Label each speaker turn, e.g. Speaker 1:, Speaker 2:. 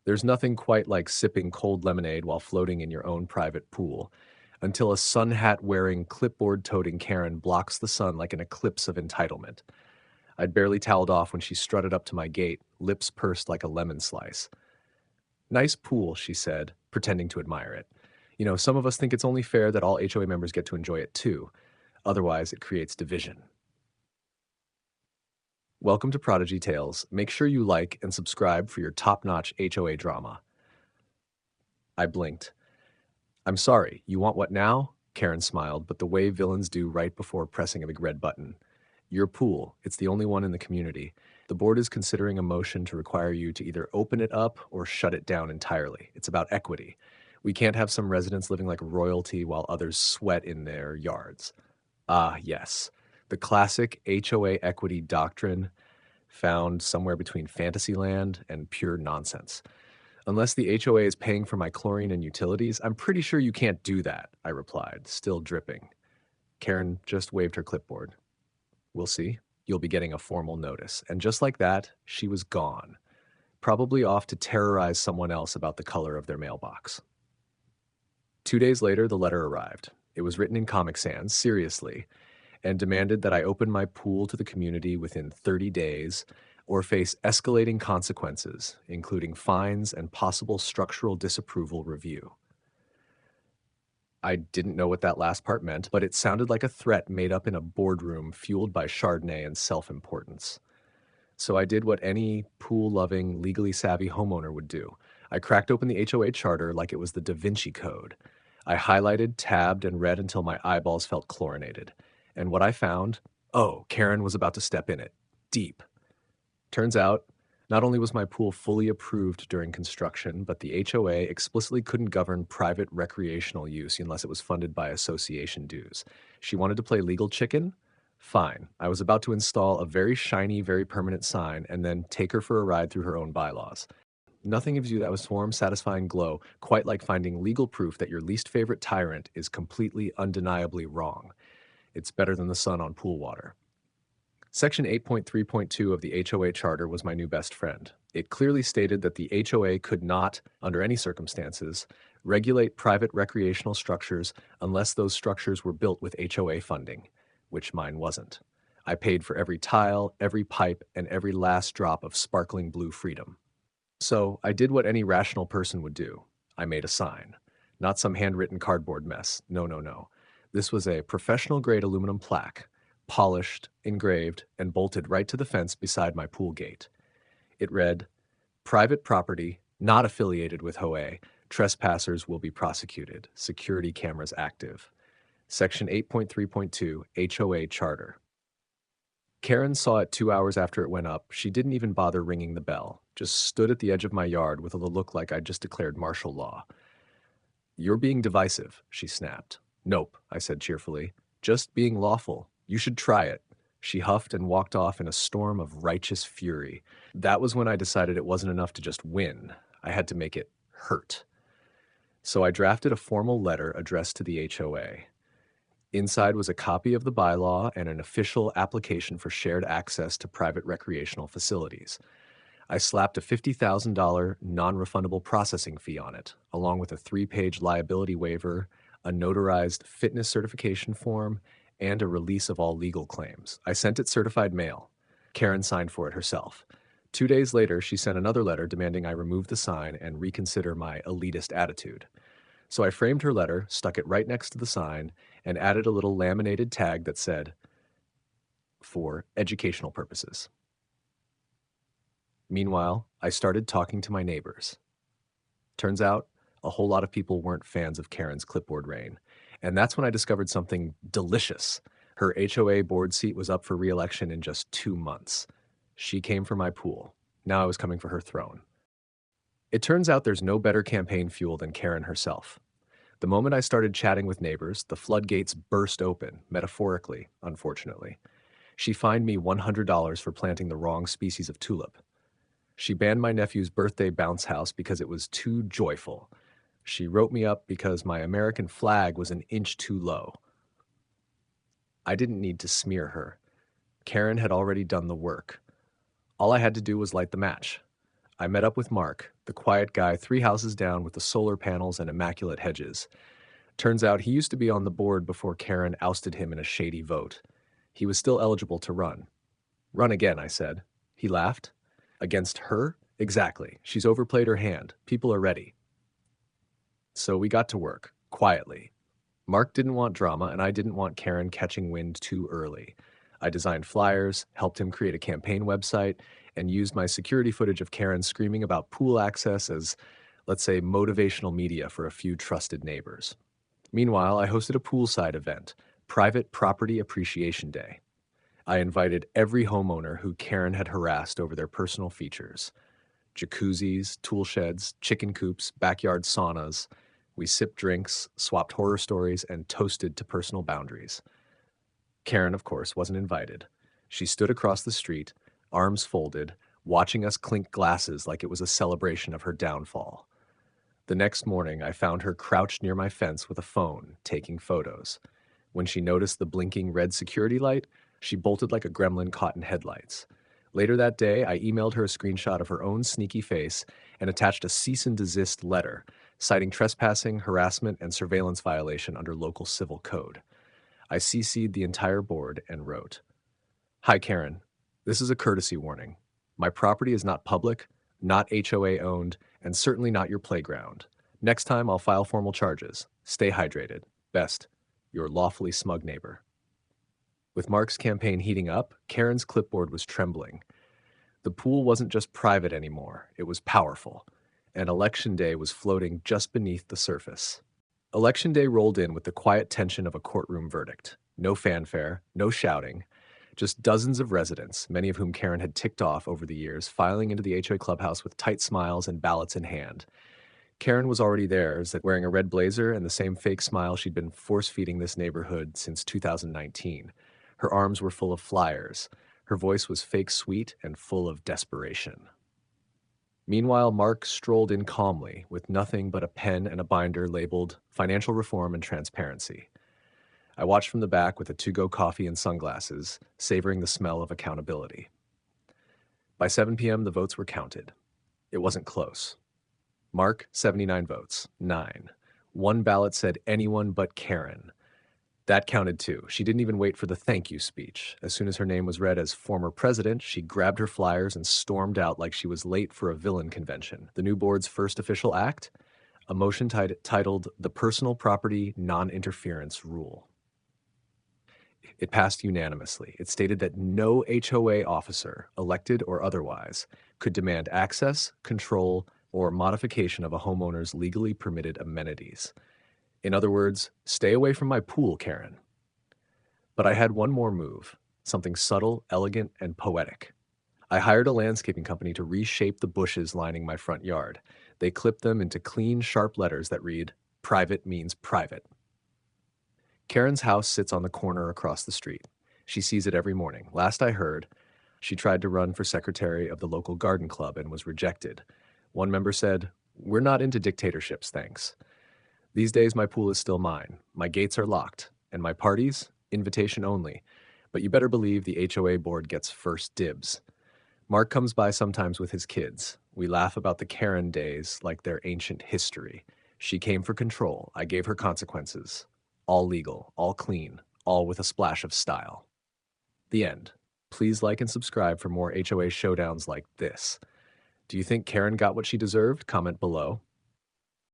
Speaker 1: There's nothing quite like sipping cold lemonade while floating in your own private pool, until a sun hat wearing, clipboard toting Karen blocks the sun like an eclipse of entitlement. I'd barely toweled off when she strutted up to my gate, lips pursed like a lemon slice. Nice pool, she said, pretending to admire it. You know, some of us think it's only fair that all HOA members get to enjoy it too. Otherwise, it creates division. Welcome to Prodigy Tales. Make sure you like and subscribe for your top-notch HOA drama. I blinked. I'm sorry, you want what now? Karen smiled, but the way villains do right before pressing a big red button. Your pool. It's the only one in the community. The board is considering a motion to require you to either open it up or shut it down entirely. It's about equity. We can't have some residents living like royalty while others sweat in their yards. Ah, yes. The classic HOA equity doctrine found somewhere between Fantasyland and pure nonsense. Unless the HOA is paying for my chlorine and utilities, I'm pretty sure you can't do that, I replied, still dripping. Karen just waved her clipboard. We'll see. You'll be getting a formal notice. And just like that, she was gone, probably off to terrorize someone else about the color of their mailbox. 2 days later, the letter arrived. It was written in Comic Sans, seriously, and demanded that I open my pool to the community within 30 days or face escalating consequences, including fines and possible structural disapproval review. I didn't know what that last part meant, but it sounded like a threat made up in a boardroom fueled by Chardonnay and self-importance. So I did what any pool-loving, legally savvy homeowner would do. I cracked open the HOA charter like it was the Da Vinci Code. I highlighted, tabbed, and read until my eyeballs felt chlorinated. And what I found? Oh, Karen was about to step in it. Deep. Turns out, not only was my pool fully approved during construction, but the HOA explicitly couldn't govern private recreational use unless it was funded by association dues. She wanted to play legal chicken? Fine. I was about to install a very shiny, very permanent sign and then take her for a ride through her own bylaws. Nothing gives you that warm, satisfying glow quite like finding legal proof that your least favorite tyrant is completely, undeniably wrong. It's better than the sun on pool water. Section 8.3.2 of the HOA Charter was my new best friend. It clearly stated that the HOA could not, under any circumstances, regulate private recreational structures unless those structures were built with HOA funding, which mine wasn't. I paid for every tile, every pipe, and every last drop of sparkling blue freedom. So I did what any rational person would do. I made a sign. Not some handwritten cardboard mess. No, no, no. This was a professional-grade aluminum plaque, polished, engraved, and bolted right to the fence beside my pool gate. It read, "Private property, not affiliated with HOA. Trespassers will be prosecuted. Security cameras active." Section 8.3.2 HOA Charter. Karen saw it 2 hours after it went up. She didn't even bother ringing the bell, just stood at the edge of my yard with a look like I'd just declared martial law. "You're being divisive," she snapped. "Nope," I said cheerfully. "Just being lawful. You should try it." She huffed and walked off in a storm of righteous fury. That was when I decided it wasn't enough to just win. I had to make it hurt. So I drafted a formal letter addressed to the HOA. Inside was a copy of the bylaw and an official application for shared access to private recreational facilities. I slapped a $50,000 non-refundable processing fee on it, along with a 3-page liability waiver, a notarized fitness certification form, and a release of all legal claims. I sent it certified mail. Karen signed for it herself. 2 days later, she sent another letter demanding I remove the sign and reconsider my elitist attitude. So I framed her letter, stuck it right next to the sign, and added a little laminated tag that said, "For educational purposes." Meanwhile, I started talking to my neighbors. Turns out, a whole lot of people weren't fans of Karen's clipboard reign. And that's when I discovered something delicious. Her HOA board seat was up for re-election in just 2 months. She came for my pool. Now I was coming for her throne. It turns out there's no better campaign fuel than Karen herself. The moment I started chatting with neighbors, the floodgates burst open, metaphorically, unfortunately. She fined me $100 for planting the wrong species of tulip. She banned my nephew's birthday bounce house because it was too joyful. She wrote me up because my American flag was an inch too low. I didn't need to smear her. Karen had already done the work. All I had to do was light the match. I met up with Mark, The quiet guy 3 houses down with the solar panels and immaculate hedges. Turns out he used to be on the board before Karen ousted him in a shady vote. He was still eligible to run. Run again, I said. He laughed. Against her? Exactly. She's overplayed her hand. People are ready. So we got to work, quietly. Mark didn't want drama, and I didn't want Karen catching wind too early. I designed flyers, helped him create a campaign website, and used my security footage of Karen screaming about pool access as, let's say, motivational media for a few trusted neighbors. Meanwhile, I hosted a poolside event, Private Property Appreciation Day. I invited every homeowner who Karen had harassed over their personal features. Jacuzzis, tool sheds, chicken coops, backyard saunas. We sipped drinks, swapped horror stories, and toasted to personal boundaries. Karen, of course, wasn't invited. She stood across the street, arms folded, watching us clink glasses like it was a celebration of her downfall. The next morning, I found her crouched near my fence with a phone, taking photos. When she noticed the blinking red security light, she bolted like a gremlin caught in headlights. Later that day, I emailed her a screenshot of her own sneaky face and attached a cease and desist letter, citing trespassing, harassment, and surveillance violation under local civil code. I CC'd the entire board and wrote, "Hi, Karen. This is a courtesy warning. My property is not public, not HOA owned, and certainly not your playground. Next time, I'll file formal charges. Stay hydrated. Best, your lawfully smug neighbor." With Mark's campaign heating up, Karen's clipboard was trembling. The pool wasn't just private anymore, it was powerful, and Election Day was floating just beneath the surface. Election Day rolled in with the quiet tension of a courtroom verdict. No fanfare, no shouting, just dozens of residents, many of whom Karen had ticked off over the years, filing into the HOA clubhouse with tight smiles and ballots in hand. Karen was already there, wearing a red blazer and the same fake smile she'd been force-feeding this neighborhood since 2019. Her arms were full of flyers. Her voice was fake sweet and full of desperation. Meanwhile, Mark strolled in calmly, with nothing but a pen and a binder labeled Financial Reform and Transparency. I watched from the back with a to-go coffee and sunglasses, savoring the smell of accountability. By 7 p.m., the votes were counted. It wasn't close. Mark, 79 votes, 9. One ballot said anyone but Karen. That counted too. She didn't even wait for the thank you speech. As soon as her name was read as former president, she grabbed her flyers and stormed out like she was late for a villain convention. The new board's first official act? A motion titled The Personal Property Non-Interference Rule. It passed unanimously. It stated that no HOA officer, elected or otherwise, could demand access, control, or modification of a homeowner's legally permitted amenities. In other words, stay away from my pool, Karen. But I had one more move, something subtle, elegant, and poetic. I hired a landscaping company to reshape the bushes lining my front yard. They clipped them into clean, sharp letters that read, "Private means private." Karen's house sits on the corner across the street. She sees it every morning. Last I heard, she tried to run for secretary of the local garden club and was rejected. One member said, "We're not into dictatorships, thanks. These days, my pool is still mine. My gates are locked. And my parties? Invitation only. But you better believe the HOA board gets first dibs." Mark comes by sometimes with his kids. We laugh about the Karen days like they're ancient history. She came for control. I gave her consequences. All legal, all clean, all with a splash of style. The end. Please like and subscribe for more HOA showdowns like this. Do you think Karen got what she deserved? Comment below.